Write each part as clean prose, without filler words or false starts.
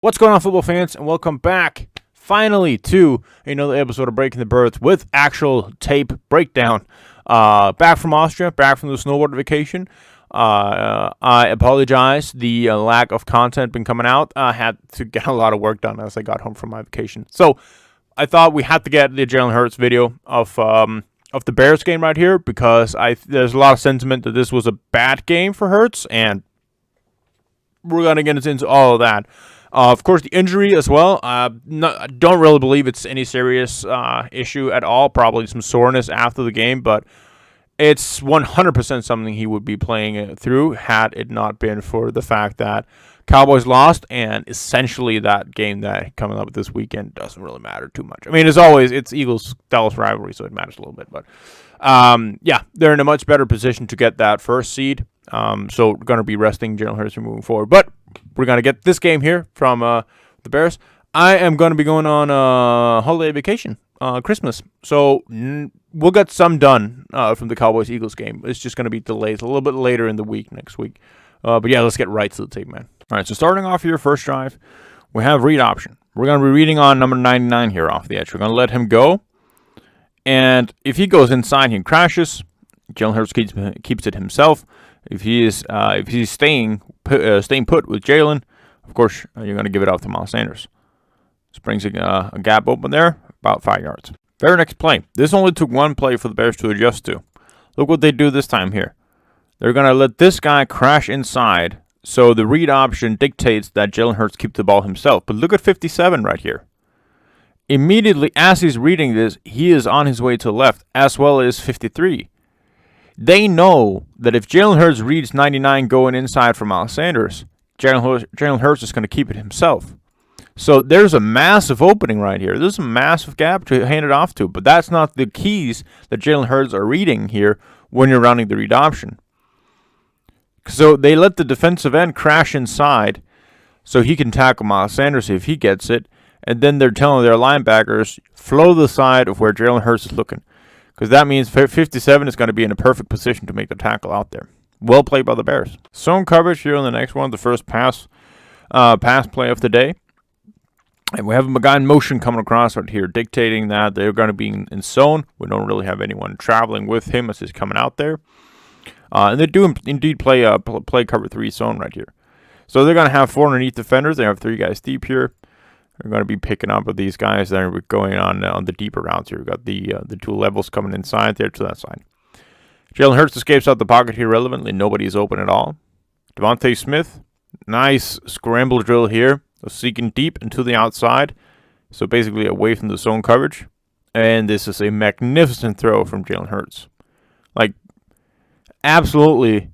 What's going on, football fans, and welcome back finally to another episode of Breaking the Birds with actual tape breakdown. Back from Austria, back from the snowboard vacation. I apologize. The lack of content been coming out. I had to get a lot of work done as I got home from my vacation. So I thought we had to get the Jalen Hurts video of the Bears game right here because there's a lot of sentiment that this was a bad game for Hurts, and we're gonna get into all of that. Of course, the injury as well. I don't really believe it's any serious issue at all. Probably some soreness after the game, but it's 100% something he would be playing through had it not been for the fact that Cowboys lost, and essentially that game that coming up this weekend doesn't really matter too much. I mean, as always, it's Eagles-Dallas rivalry, so it matters a little bit. But yeah, they're in a much better position to get that first seed. So we're going to be resting Jalen Hurts moving forward. But we're going to get this game here from the Bears. I am going to be going on a holiday vacation, Christmas. So we'll get some done from the Cowboys-Eagles game. It's just going to be delayed a little bit later in the week next week. But yeah, let's get right to the tape, man. All right, so starting off here, first drive, we have read option. We're going to be reading on number 99 here off the edge. We're going to let him go. And if he goes inside, he crashes. Jalen Hurts keeps it himself. If he's staying put with Jalen, of course you're going to give it off to Miles Sanders. This brings a gap open there, about 5 yards. Very next play. This only took one play for the Bears to adjust to. Look what they do this time here. They're going to let this guy crash inside, so the read option dictates that Jalen Hurts keep the ball himself. But look at 57 right here. Immediately as he's reading this, he is on his way to the left, as well as 53. They know that if Jalen Hurts reads 99 going inside for Miles Sanders, Jalen Hurts is going to keep it himself. So there's a massive opening right here. There's a massive gap to hand it off to, but that's not the keys that Jalen Hurts are reading here when you're running the read option. So they let the defensive end crash inside so he can tackle Miles Sanders if he gets it, and then they're telling their linebackers, flow the side of where Jalen Hurts is looking. Because that means 57 is going to be in a perfect position to make the tackle out there. Well played by the Bears. Zone coverage here on the next one, the first pass play of the day. And we have a guy in motion coming across right here, dictating that they're going to be in zone. We don't really have anyone traveling with him as he's coming out there. And they do indeed play cover 3 zone right here. So they're going to have 4 underneath defenders. They have 3 guys deep here. They're going to be picking up with these guys that are going on the deeper routes here. We've got the 2 levels coming inside there to that side. Jalen Hurts escapes out the pocket here relevantly. Nobody is open at all. Devontae Smith, nice scramble drill here. Seeking deep into the outside. So basically away from the zone coverage. And this is a magnificent throw from Jalen Hurts. Like, absolutely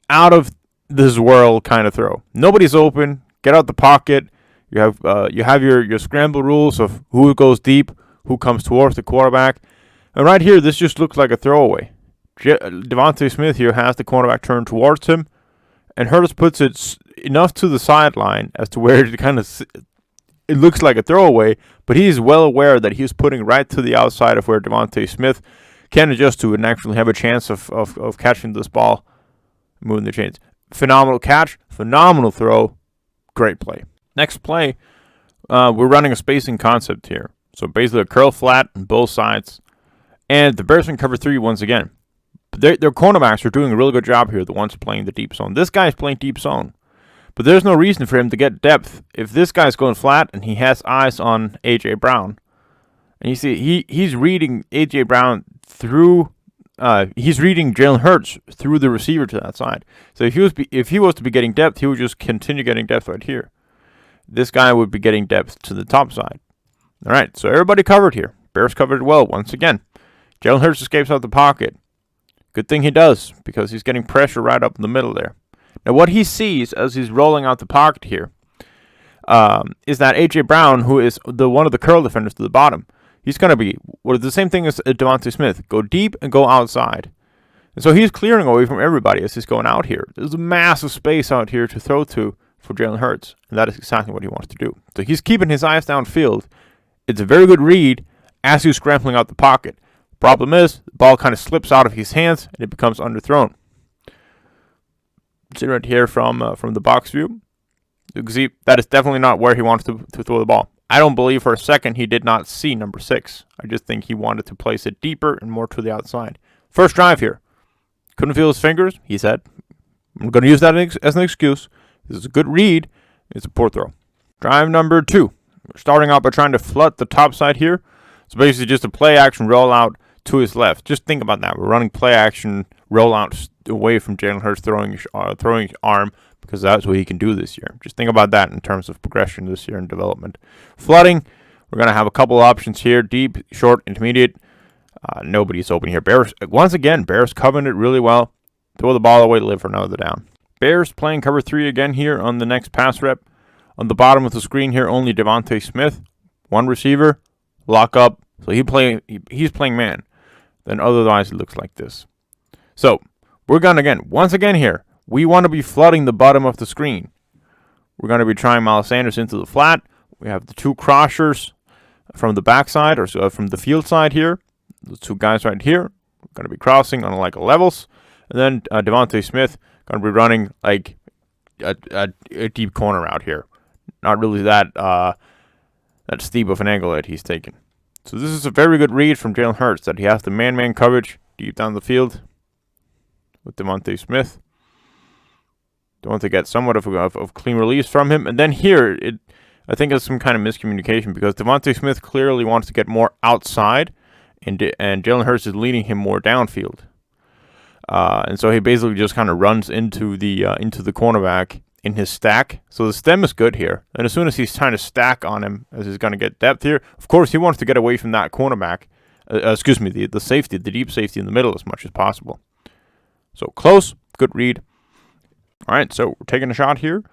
out of this world kind of throw. Nobody's open. Get out the pocket. You have your scramble rules of who goes deep, who comes towards the quarterback. And right here, this just looks like a throwaway. Devontae Smith here has the cornerback turned towards him, and Hurts puts it enough to the sideline as to where it looks like a throwaway, but he's well aware that he's putting right to the outside of where Devontae Smith can adjust to and actually have a chance of catching this ball, moving the chains. Phenomenal catch, phenomenal throw, great play. Next play, we're running a spacing concept here. So basically a curl flat on both sides. And the Bears in cover 3 once again. Their cornerbacks are doing a really good job here, the ones playing the deep zone. This guy's playing deep zone. But there's no reason for him to get depth if this guy's going flat and he has eyes on A.J. Brown. And you see, he's reading A.J. Brown through... he's reading Jalen Hurts through the receiver to that side. So if he was to be getting depth, he would just continue getting depth right here. This guy would be getting depth to the top side. All right, so everybody covered here. Bears covered well once again. Jalen Hurts escapes out the pocket. Good thing he does, because he's getting pressure right up in the middle there. Now, what he sees as he's rolling out the pocket here is that A.J. Brown, who is one of the curl defenders to the bottom, he's going to be the same thing as Devontae Smith. Go deep and go outside. And so he's clearing away from everybody as he's going out here. There's a massive space out here to throw to for Jalen Hurts, and that is exactly what he wants to do. So he's keeping his eyes downfield. It's a very good read as he's scrambling out the pocket. Problem is, the ball kind of slips out of his hands, and it becomes underthrown. See right here from the box view. You can see that is definitely not where he wants to throw the ball. I don't believe for a second he did not see number 6. I just think he wanted to place it deeper and more to the outside. First drive here. Couldn't feel his fingers, he said. I'm going to use that as an excuse. This is a good read. It's a poor throw. Drive number 2. We're starting out by trying to flood the top side here. So basically just a play action rollout to his left. Just think about that. We're running play action rollouts away from Jalen Hurts throwing his arm, because that's what he can do this year. Just think about that in terms of progression this year and development. Flooding, we're going to have a couple options here. Deep, short, intermediate. Nobody's open here. Bears, once again, Bears covering it really well. Throw the ball away to live for another down. Bears playing cover 3 again here on the next pass rep. On the bottom of the screen here, only Devontae Smith. One receiver, lock up. So he's playing man. Then otherwise it looks like this. So we're going to, once again here, we want to be flooding the bottom of the screen. We're going to be trying Miles Sanders into the flat. We have the 2 crossers from the backside, or from the field side here. The 2 guys right here. We're going to be crossing on like levels. And then Devontae Smith going to be running like a deep corner out here. Not really that steep of an angle that he's taking. So this is a very good read from Jalen Hurts, that he has the man-man coverage deep down the field with Devontae Smith. Devontae gets somewhat of clean release from him. And then here, I think it's some kind of miscommunication, because Devontae Smith clearly wants to get more outside, and Jalen Hurts is leading him more downfield. And so he basically just kind of runs into the cornerback in his stack. So the stem is good here. And as soon as he's trying to stack on him, as he's going to get depth here, of course he wants to get away from that cornerback. The safety, the deep safety in the middle as much as possible. So close, good read. All right, so we're taking a shot here.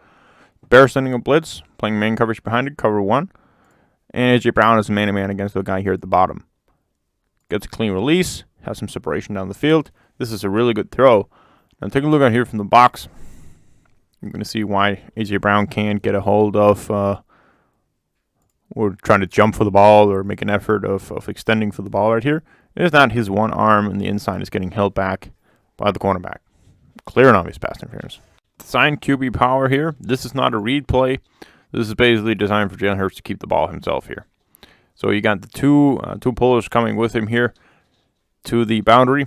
Bears sending a blitz, playing man coverage behind it, cover 1. And A.J. Brown is man-to-man against the guy here at the bottom. Gets a clean release, has some separation down the field. This is a really good throw. Now take a look out here from the box. You're going to see why A.J. Brown can't get a hold of, or trying to jump for the ball or make an effort of extending for the ball right here. It is not his one arm, and the inside is getting held back by the cornerback. Clear and obvious pass interference. Design QB power here. This is not a read play. This is basically designed for Jalen Hurts to keep the ball himself here. So you got the two pullers coming with him here to the boundary.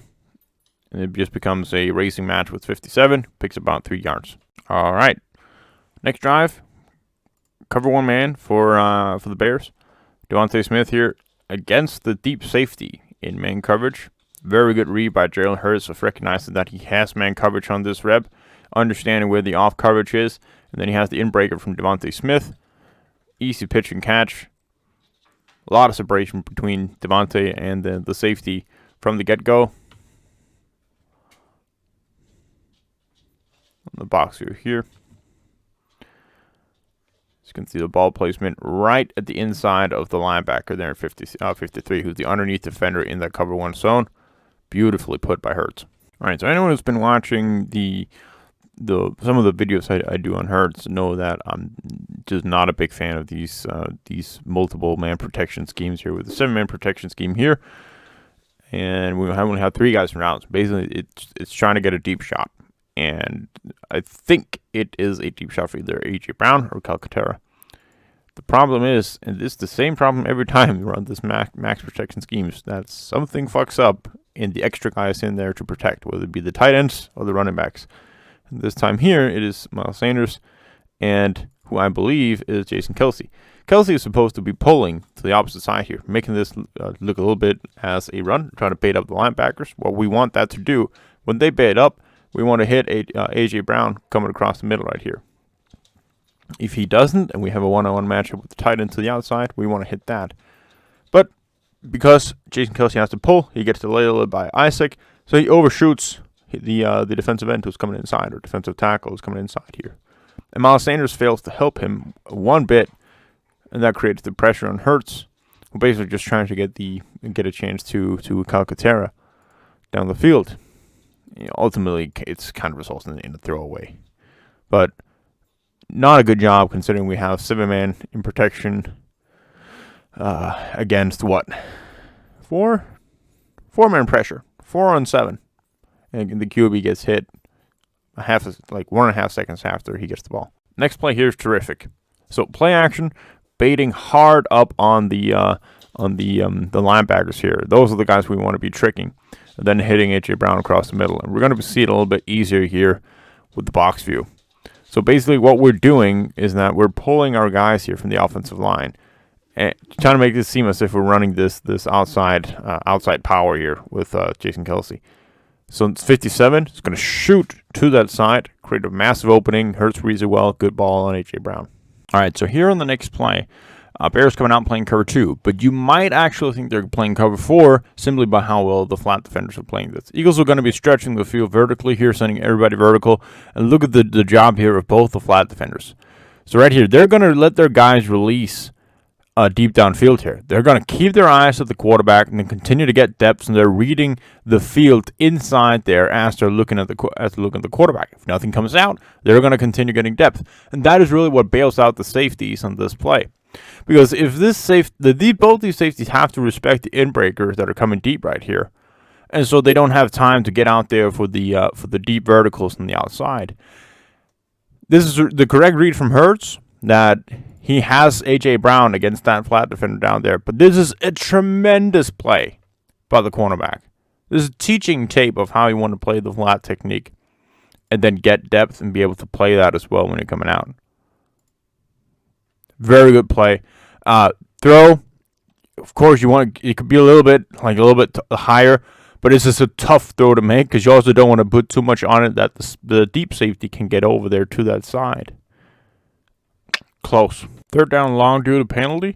And it just becomes a racing match with 57. Picks about 3 yards. All right. Next drive. Cover 1 man for the Bears. Devontae Smith here against the deep safety in man coverage. Very good read by Jalen Hurts of recognizing that he has man coverage on this rep, understanding where the off coverage is, and then he has the in-breaker from Devontae Smith. Easy pitch and catch. A lot of separation between Devontae and the safety from the get-go. On the box view here. As you can see the ball placement right at the inside of the linebacker there in 53, who's the underneath defender in that cover 1 zone. Beautifully put by Hurts. All right, so anyone who's been watching some of the videos I do on Hurts know that I'm just not a big fan of these multiple man protection schemes here. With the 7-man protection scheme here, and we only have 3 guys from routes. Basically, it's trying to get a deep shot, and I think it is a deep shot for either A.J. Brown or Calcaterra. The problem is, and this is the same problem every time you run this max protection schemes, that something fucks up in the extra guys in there to protect, whether it be the tight ends or the running backs. And this time here, it is Miles Sanders, and who I believe is Jason Kelce. Kelce is supposed to be pulling to the opposite side here, making this look a little bit as a run, trying to bait up the linebackers. What we want that to do, when they bait up, we want to hit A.J. Brown coming across the middle right here. If he doesn't, and we have a one-on-one matchup with the tight end to the outside, we want to hit that. But because Jason Kelce has to pull, he gets delayed by Isaac, so he overshoots the defensive end who's coming inside, or defensive tackle who's coming inside here. And Miles Sanders fails to help him one bit, and that creates the pressure on Hurts, who basically just trying to get a chance to Calcaterra down the field. Ultimately, it's kind of results in a throwaway. But not a good job considering we have 7-man in protection against what? 4-man pressure. 4 on 7. And the QB gets hit 1.5 seconds after he gets the ball. Next play here is terrific. So play action, baiting hard up on the linebackers here. Those are the guys we want to be tricking, and then hitting AJ Brown across the middle. And we're going to see it a little bit easier here with the box view. So basically, what we're doing is that we're pulling our guys here from the offensive line, and trying to make this seem as if we're running this outside power here with Jason Kelce. So it's 57. It's going to shoot to that side, create a massive opening. Hurts reads it well. Good ball on AJ Brown. All right, so here on the next play, Bears coming out and playing cover 2, but you might actually think they're playing cover 4 simply by how well the flat defenders are playing this. Eagles are going to be stretching the field vertically here, sending everybody vertical, and look at the job here of both the flat defenders. So right here, they're going to let their guys release deep downfield here. They're going to keep their eyes at the quarterback and then continue to get depth, and they're reading the field inside there as they're looking at the quarterback. If nothing comes out, they're going to continue getting depth, and that is really what bails out the safeties on this play. Because if both these safeties have to respect the in-breakers that are coming deep right here, and so they don't have time to get out there for the deep verticals on the outside. This is the correct read from Hurts, that he has A.J. Brown against that flat defender down there. But this is a tremendous play by the cornerback. This is teaching tape of how you want to play the flat technique and then get depth and be able to play that as well when you're coming out. Very good play. Throw, of course, it could be a little bit higher, but it's just a tough throw to make because you also don't want to put too much on it that the deep safety can get over there to that side. Close. Third down long due to penalty.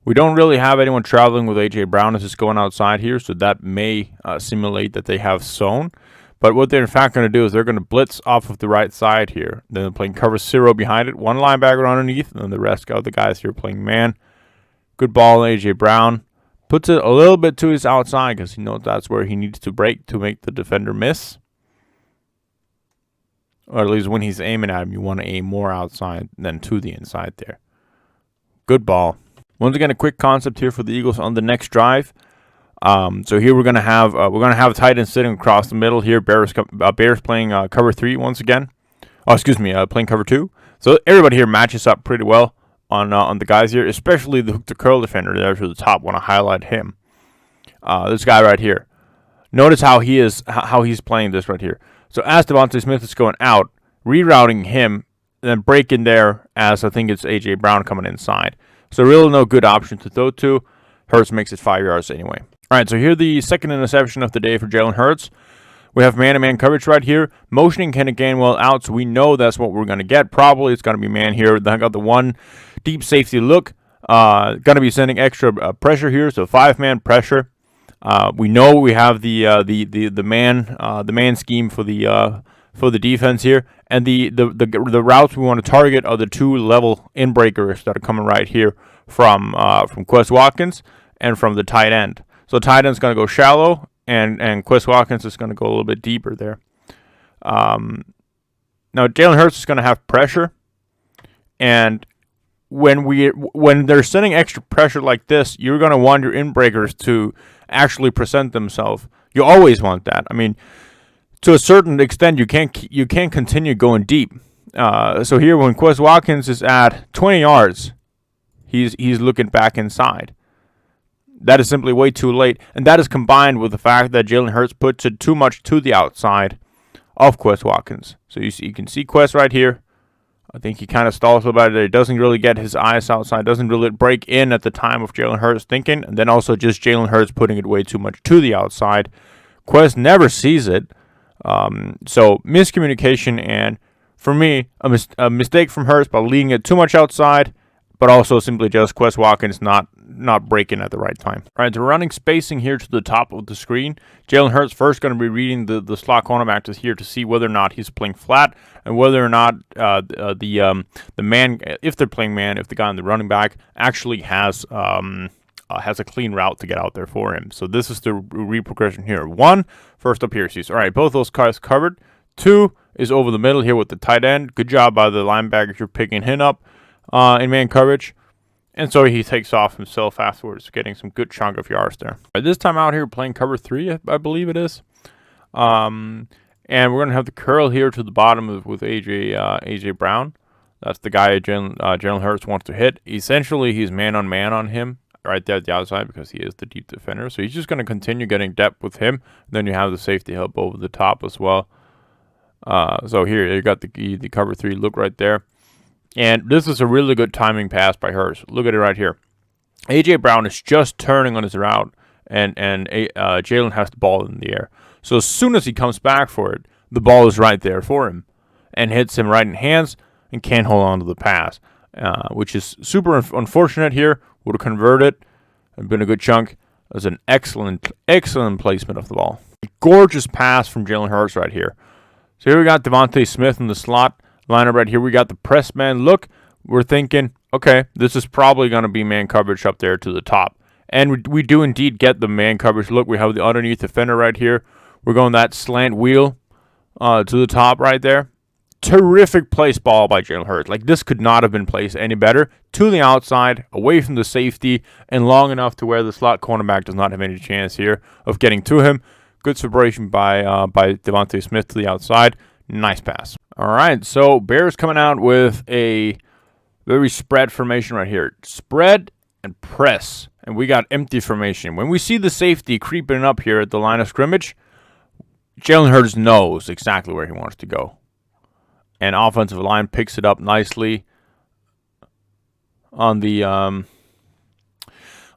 We don't really have anyone traveling with A.J. Brown as it's going outside here, so that may simulate that they have zone. But what they're in fact going to do is they're going to blitz off of the right side here. Then they're playing cover 0 behind it. One linebacker underneath, and then the rest of the guys here playing man. Good ball, A.J. Brown. Puts it a little bit to his outside because he knows that's where he needs to break to make the defender miss. Or at least when he's aiming at him, you want to aim more outside than to the inside there. Good ball. Once again, a quick concept here for the Eagles on the next drive. So here we're gonna have tight end sitting across the middle here. Bears playing cover 3 once again. Playing cover 2. So everybody here matches up pretty well on the guys here, especially the hook to curl defender there to the top. Want to highlight him. This guy right here. Notice how he's playing this right here. So as Devontae Smith is going out, rerouting him, and then break in there as I think it's A.J. Brown coming inside. So really no good option to throw to. Hurts makes it 5 yards anyway. All right, so here the second interception of the day for Jalen Hurts. We have man-to-man coverage right here. Motioning Kenneth Gainwell out, so we know that's what we're going to get. Probably it's going to be man here. Then I got the one deep safety look. Going to be sending extra pressure here, so 5-man pressure. We know we have the man scheme for the defense here, and the routes we want to target are the 2 level in breakers that are coming right here from Quez Watkins and from the tight end. So tight end's going to go shallow, and Quez Watkins is going to go a little bit deeper there. Now Jalen Hurts is going to have pressure, and when they're sending extra pressure like this, you're going to want your in breakers to actually present themselves. You always want that. I mean, to a certain extent, you can't continue going deep. So here, when Quez Watkins is at 20 yards, he's looking back inside. That is simply way too late, and that is combined with the fact that Jalen Hurts puts it too much to the outside of Quez Watkins. So you can see Quez right here. I think he kind of stalls about it. He doesn't really get his eyes outside, doesn't really break in at the time of Jalen Hurts thinking, and then also just Jalen Hurts putting it way too much to the outside. Quez never sees it. So miscommunication, and for me, a mistake from Hurts by leading it too much outside, but also simply just Quez Watkins not breaking at the right time. All right, so we're running spacing here to the top of the screen. Jalen Hurts first going to be reading the slot cornerback to here to see whether or not he's playing flat and whether or not the man, if they're playing man, if the guy on the running back actually has a clean route to get out there for him. So this is the read progression here. 1, first up here, sees all right, both those guys covered. 2 is over the middle here with the tight end. Good job by the linebacker. You're picking him up in man coverage. And so he takes off himself afterwards, getting some good chunk of yards there. Right, this time out here playing cover 3, I believe it is. And we're going to have the curl here to the bottom with AJ Brown. That's the guy Jalen Hurts wants to hit. Essentially, he's man-on-man on him right there at the outside because he is the deep defender. So he's just going to continue getting depth with him. Then you have the safety help over the top as well. So here, you got the cover 3 look right there. And this is a really good timing pass by Hurts. Look at it right here. A.J. Brown is just turning on his route, and Jalen has the ball in the air. So as soon as he comes back for it, the ball is right there for him and hits him right in hands and can't hold on to the pass, which is super unfortunate here. Would have converted and been a good chunk. It was an excellent placement of the ball. A gorgeous pass from Jalen Hurts right here. So here we got Devontae Smith in the slot lineup right here. We got the press man look. We're thinking, okay, this is probably going to be man coverage up there to the top. And we do indeed get the man coverage look. We have the underneath defender right here. We're going that slant wheel to the top right there. Terrific place ball by Jalen Hurts. Like, this could not have been placed any better. To the outside, away from the safety, and long enough to where the slot cornerback does not have any chance here of getting to him. Good separation by Devontae Smith to the outside. Nice pass. All right, so Bears coming out with a very spread formation right here. Spread and press. And we got empty formation. When we see the safety creeping up here at the line of scrimmage, Jalen Hurts knows exactly where he wants to go. And offensive line picks it up nicely on the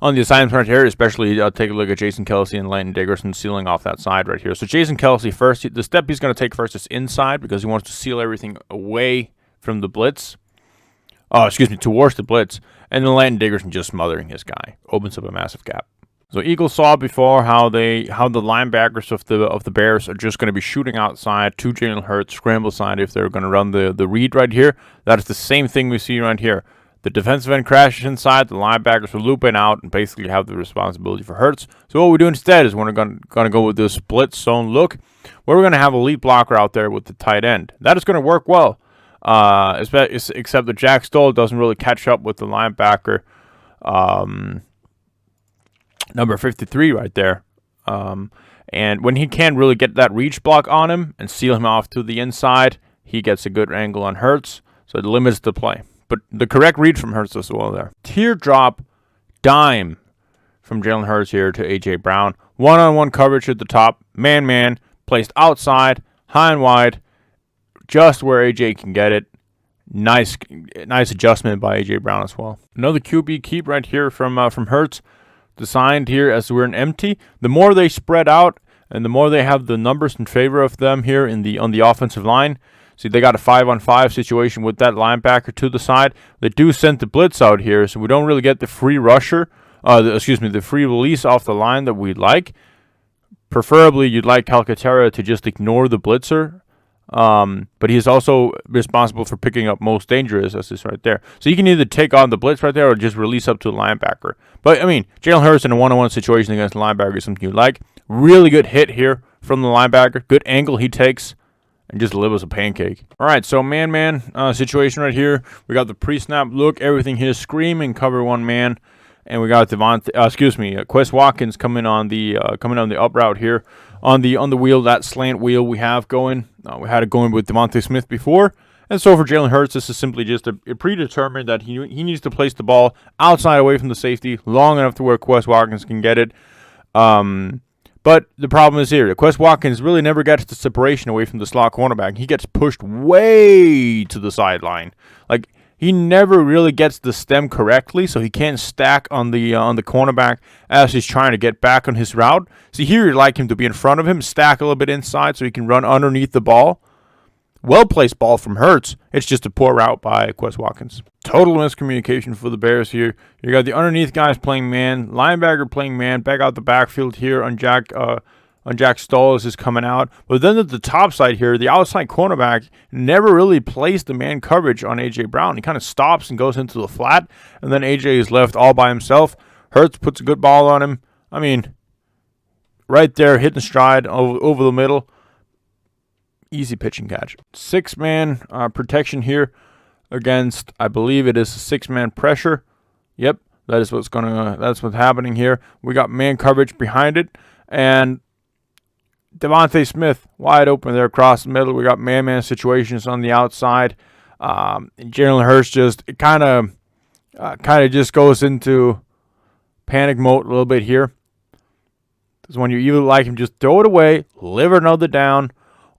assignment right here, especially take a look at Jason Kelce and Landon Dickerson sealing off that side right here. So Jason Kelce first, the step he's going to take first is inside because he wants to seal everything away from the blitz. Towards the blitz. And then Landon Dickerson just smothering his guy. Opens up a massive gap. So Eagles saw before how the linebackers of the Bears are just going to be shooting outside to Jalen Hurts, scramble side if they're going to run the read right here. That is the same thing we see right here. The defensive end crashes inside, the linebackers will loop in out and basically have the responsibility for Hurts. So what we do instead is we're going to go with this split zone look, where we're going to have a lead blocker out there with the tight end. That is going to work well, except that Jack Stoll doesn't really catch up with the linebacker, number 53 right there. And when he can't really get that reach block on him and seal him off to the inside, he gets a good angle on Hurts, so it limits the play. But the correct read from Hurts as well there. Teardrop dime from Jalen Hurts here to A.J. Brown. One-on-one coverage at the top. Man-man. Placed outside. High and wide. Just where A.J. can get it. Nice adjustment by A.J. Brown as well. Another QB keep right here from Hurts. Designed here as we're in empty. The more they spread out and the more they have the numbers in favor of them here on the offensive line. See, they got a 5-on-5 situation with that linebacker to the side. They do send the blitz out here, so we don't really get the free rusher, the free release off the line that we'd like. Preferably, you'd like Calcaterra to just ignore the blitzer, but he's also responsible for picking up most dangerous, as is right there. So you can either take on the blitz right there or just release up to the linebacker. But, I mean, Jalen Hurts in a one-on-one situation against the linebacker is something you like. Really good hit here from the linebacker. Good angle he takes. And just delivers a pancake. All right, so man-man situation right here. We got the pre-snap look. Everything here is screaming cover one man, and we got Quez Watkins coming on the up route here on the wheel, that slant wheel we have going. We had it going with Devontae Smith before, and so for Jalen Hurts, this is simply just a predetermined that he needs to place the ball outside away from the safety, long enough to where Quez Watkins can get it. But the problem is here. Quez Watkins really never gets the separation away from the slot cornerback. He gets pushed way to the sideline. Like, he never really gets the stem correctly, so he can't stack on the cornerback as he's trying to get back on his route. See, here you'd like him to be in front of him, stack a little bit inside so he can run underneath the ball. Well-placed ball from Hurts. It's just a poor route by Quez Watkins. Total miscommunication for the Bears here. You got the underneath guys playing man, linebacker playing man, back out the backfield here on Jack Stoll as is coming out. But then at the top side here, the outside cornerback never really placed the man coverage on A.J. Brown. He kind of stops and goes into the flat, and then A.J. is left all by himself. Hurts puts a good ball on him. I mean, right there, hitting stride over the middle. Easy pitch and catch. 6-man protection here against, I believe it is a 6-man pressure. Yep, that's what's happening here. We got man coverage behind it, and Devontae Smith wide open there across the middle. We got man-man situations on the outside. And Jalen Hurts just kind of just goes into panic mode a little bit here. Because when you either like him, just throw it away, live another down,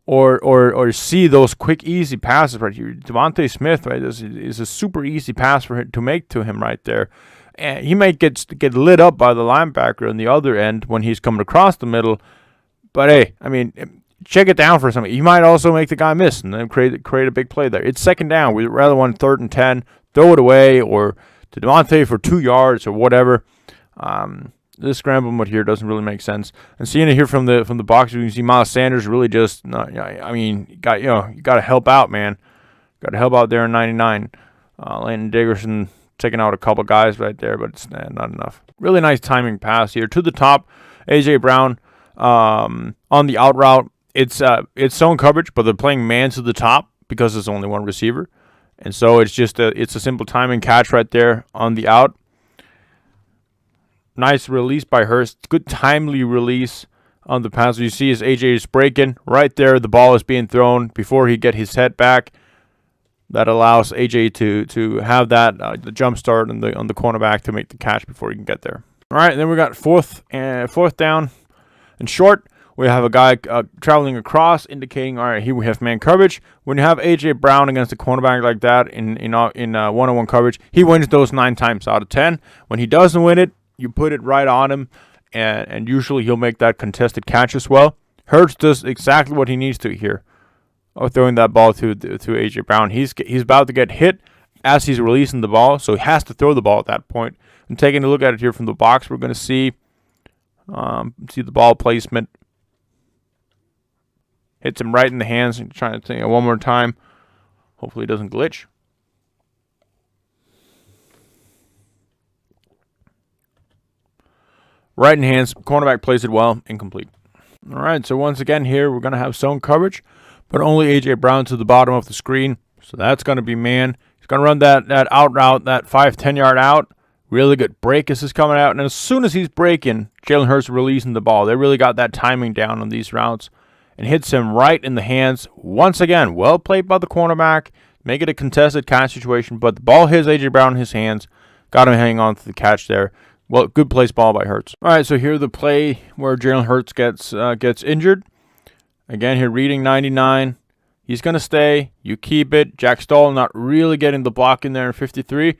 or see those quick, easy passes right here. Devontae Smith, right, is a super easy pass for him to make to him right there. And he might get lit up by the linebacker on the other end when he's coming across the middle. But hey, I mean, check it down for something. He might also make the guy miss and then create a big play there. It's second down. We'd rather want 3rd and 10, throw it away, or to Devontae for 2 yards or whatever. This scramble mode here doesn't really make sense. And seeing it here from the box, you can see Miles Sanders really just. I mean, you got to help out, man. Got to help out there in 99. Landon Dickerson taking out a couple guys right there, but it's not enough. Really nice timing pass here to the top. AJ Brown on the out route. It's zone coverage, but they're playing man to the top because there's only one receiver, and so it's just a simple timing catch right there on the out. Nice release by Hurst. Good timely release on the pass. You see as AJ is breaking right there. The ball is being thrown before he get his head back. That allows AJ to have that the jump start on the cornerback to make the catch before he can get there. All right, and then we got fourth down and short. We have a guy traveling across, indicating, all right, here we have man coverage. When you have AJ Brown against a cornerback like that in one-on-one coverage, he wins those 9 times out of 10. When he doesn't win it, you put it right on him, and usually he'll make that contested catch as well. Hurts does exactly what he needs to here, throwing that ball to AJ Brown. He's about to get hit as he's releasing the ball, so he has to throw the ball at that point. And taking a look at it here from the box, we're going to see the ball placement. Hits him right in the hands. I'm trying to think one more time. Hopefully it doesn't glitch. Right in hands. Cornerback plays it well. Incomplete. All right, so once again here, we're going to have zone coverage, but only A.J. Brown to the bottom of the screen. So that's going to be man. He's going to run that out route, that 5-10 yard out. Really good break as he's coming out. And as soon as he's breaking, Jalen Hurts releasing the ball. They really got that timing down on these routes and hits him right in the hands. Once again, well played by the cornerback. Make it a contested catch situation, but the ball hits A.J. Brown in his hands. Got him hanging on to the catch there. Well, good place ball by Hurts. All right, so here's the play where Jalen Hurts gets injured. Again, here reading 99. He's going to stay. You keep it. Jack Stoll not really getting the block in there in 53.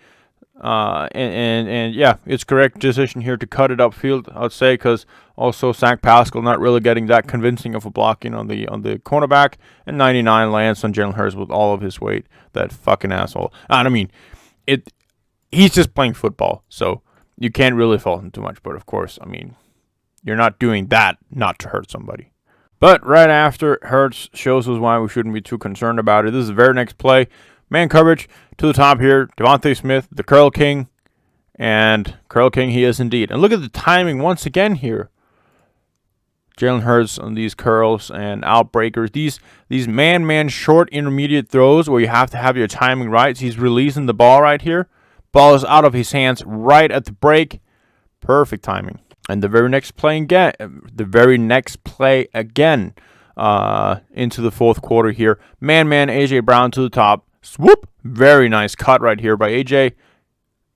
And yeah, it's correct decision here to cut it upfield, I would say, because also Zach Pascal not really getting that convincing of a blocking on the cornerback. And 99 lands on Jalen Hurts with all of his weight. That fucking asshole. I mean, he's just playing football, so you can't really fault him too much, but of course, I mean, you're not doing that not to hurt somebody. But right after, Hurts shows us why we shouldn't be too concerned about it. This is the very next play. Man coverage to the top here. Devontae Smith, the Curl King. And Curl King he is indeed. And look at the timing once again here. Jalen Hurts on these curls and outbreakers. These man short intermediate throws where you have to have your timing right. He's releasing the ball right here. Ball is out of his hands right at the break. Perfect timing. And the very next play again into the fourth quarter here. Man, A.J. Brown to the top. Swoop. Very nice cut right here by A.J.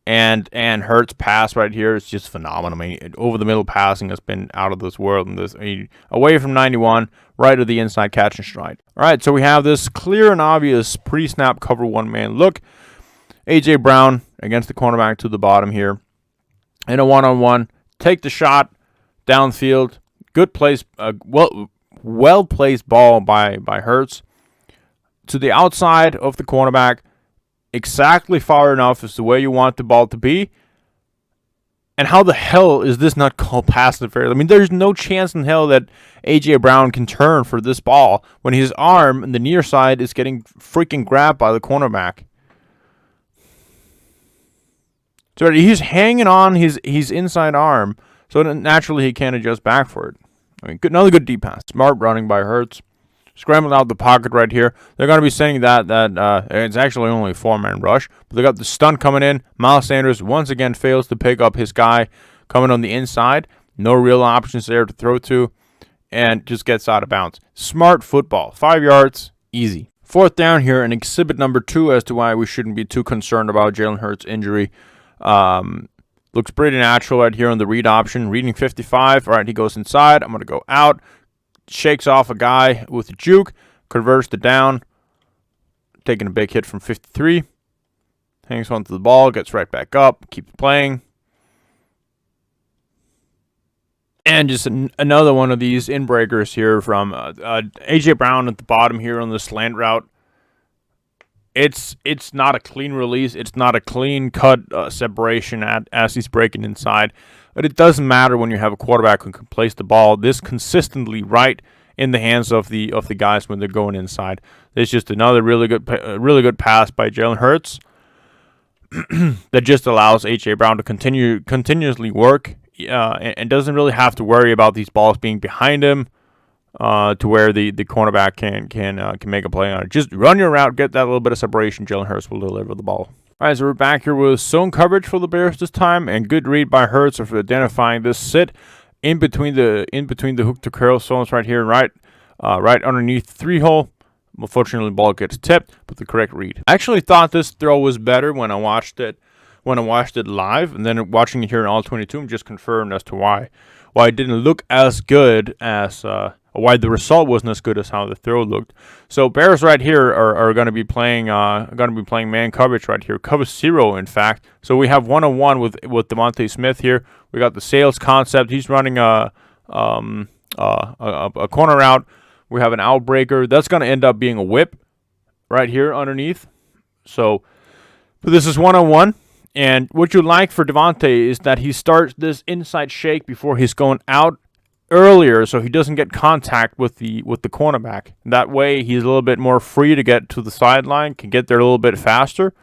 And Hurts pass right here is just phenomenal. I mean, over the middle passing has been out of this world. And away from 91, right to the inside catch and stride. All right, so we have this clear and obvious pre-snap cover one-man look. A.J. Brown against the cornerback to the bottom here. In a one-on-one. Take the shot downfield. Good place. Well-placed ball by Hurts. To the outside of the cornerback. Exactly far enough as the way you want the ball to be. And how the hell is this not called pass interference? I mean, there's no chance in hell that A.J. Brown can turn for this ball when his arm in the near side is getting freaking grabbed by the cornerback. So he's hanging on his inside arm, so naturally he can't adjust back for it. I mean, another good deep pass. Smart running by Hurts. Scrambling out the pocket right here. They're going to be saying that it's actually only a 4-man rush. But they got the stunt coming in. Miles Sanders once again fails to pick up his guy coming on the inside. No real options there to throw to. And just gets out of bounds. Smart football. 5 yards. Easy. 4th down here, and exhibit number 2 as to why we shouldn't be too concerned about Jalen Hurts' injury. Looks pretty natural right here on the read option. Reading 55. All right, he goes inside. I'm going to go out. Shakes off a guy with a juke. Converts to down. Taking a big hit from 53. Hangs on to the ball. Gets right back up. Keeps playing. And just another one of these in-breakers here from A.J. Brown at the bottom here on the slant route. It's not a clean release. It's not a clean-cut separation as he's breaking inside. But it doesn't matter when you have a quarterback who can place the ball this consistently right in the hands of the guys when they're going inside. It's just another really good pass by Jalen Hurts that just allows A.J. Brown to continuously work and doesn't really have to worry about these balls being behind him to where the cornerback can make a play on it. Just run your route, get that little bit of separation. Jalen Hurts will deliver the ball. All right, so we're back here with zone coverage for the Bears this time, and good read by Hurts of identifying this sit in between the hook to curl zones right here, right underneath the 3-hole. Unfortunately, the ball gets tipped, but the correct read. I actually thought this throw was better when I watched it live, and then watching it here in all 22, I'm just confirmed as to why it didn't look as good as why the result wasn't as good as how the throw looked. So Bears right here are going to be playing man coverage right here, cover 0 in fact. So we have 1-on-1 with Devontae Smith here. We got the sales concept. He's running a corner route. We have an outbreaker. That's going to end up being a whip right here underneath. So this is 1-on-1. And what you like for Devontae is that he starts this inside shake before he's going out earlier, so he doesn't get contact with the cornerback. That way, he's a little bit more free to get to the sideline, can get there a little bit faster.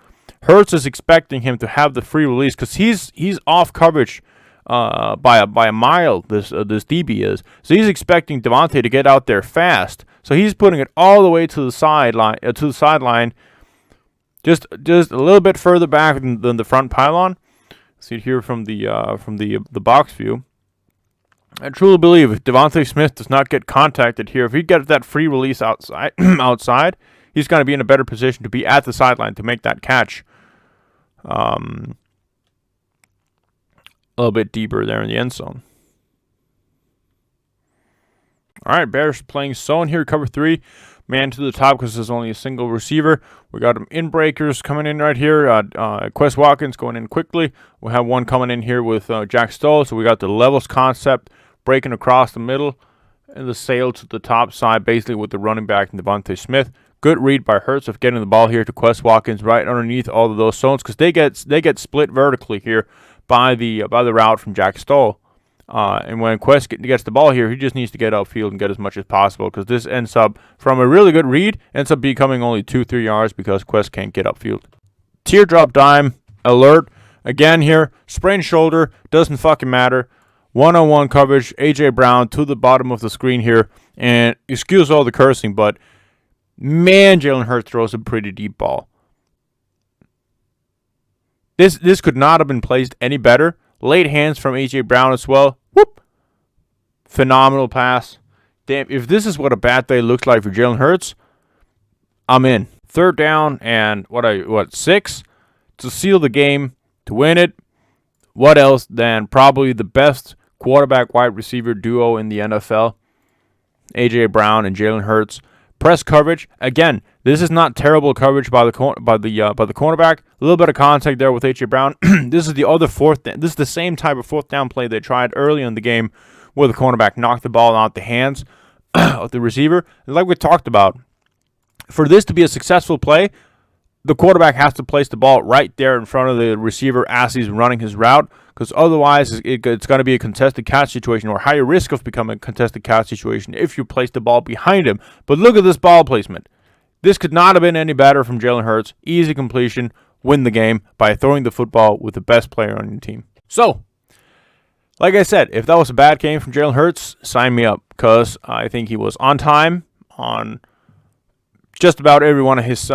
Hurts is expecting him to have the free release because he's off coverage by a mile. This DB is, so he's expecting Devontae to get out there fast. So he's putting it all the way to the sideline. Just a little bit further back than the front pylon. See it here from the box view. I truly believe if Devontae Smith does not get contacted here, if he gets that free release outside, he's going to be in a better position to be at the sideline to make that catch. A little bit deeper there in the end zone. All right, Bears playing zone here, cover 3. Man to the top because there's only a single receiver. We got them in breakers coming in right here. Quez Watkins going in quickly. We have one coming in here with Jack Stoll. So we got the levels concept breaking across the middle and the sail to the top side, basically with the running back and Devontae Smith. Good read by Hurts of getting the ball here to Quez Watkins right underneath all of those zones because they get split vertically here by the route from Jack Stoll. And when Quest gets the ball here, he just needs to get upfield and get as much as possible because this ends up, from a really good read, ends up becoming only 2-3 yards because Quest can't get upfield. Teardrop dime, alert. Again here, sprained shoulder, doesn't fucking matter. 1-on-1 coverage, A.J. Brown to the bottom of the screen here. And excuse all the cursing, but man, Jalen Hurts throws a pretty deep ball. This could not have been placed any better. Late hands from A.J. Brown as well. Whoop. Phenomenal pass. Damn, if this is what a bad day looks like for Jalen Hurts, I'm in. 3rd down and 6 to seal the game, to win it. What else than probably the best quarterback wide receiver duo in the NFL? A.J. Brown and Jalen Hurts. Press coverage. Again, this is not terrible coverage by the cornerback. A little bit of contact there with A.J. Brown. This is the other this is the same type of 4th down play they tried early in the game where the cornerback knocked the ball out the hands of the receiver. And like we talked about, for this to be a successful play, the quarterback has to place the ball right there in front of the receiver as he's running his route, because otherwise it's going to be a contested catch situation or higher risk of becoming a contested catch situation if you place the ball behind him. But look at this ball placement. This could not have been any better from Jalen Hurts. Easy completion, win the game by throwing the football with the best player on your team. So, like I said, if that was a bad game from Jalen Hurts, sign me up, because I think he was on time on just about every one of his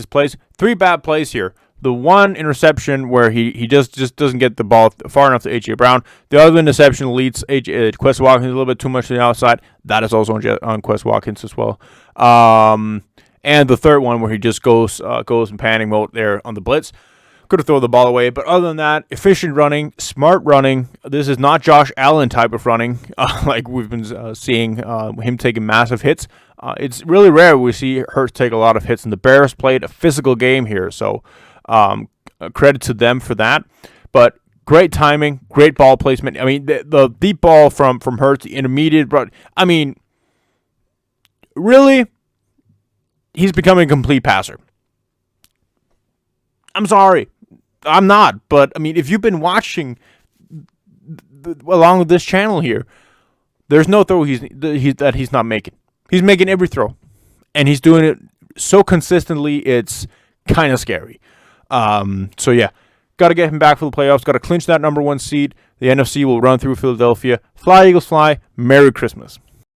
plays. 3 bad plays here. The one interception where he just doesn't get the ball far enough to A.J. Brown. The other interception leads Quez Watkins a little bit too much to the outside. That is also on Quez Watkins as well. And and the third one where he just goes in panic mode there on the blitz. Could have thrown the ball away, but other than that, efficient running, smart running. This is not Josh Allen type of running, like we've been seeing him taking massive hits. It's really rare we see Hurts take a lot of hits, and the Bears played a physical game here, so credit to them for that. But great timing, great ball placement. I mean, the deep ball from Hurts, the intermediate, but I mean, really, he's becoming a complete passer. I'm sorry. I'm not, but I mean, if you've been watching along with this channel here, there's no throw that he's not making. He's making every throw, and he's doing it so consistently. It's kind of scary. So yeah, got to get him back for the playoffs. Got to clinch that #1 seed. The NFC will run through Philadelphia. Fly Eagles fly. Merry Christmas.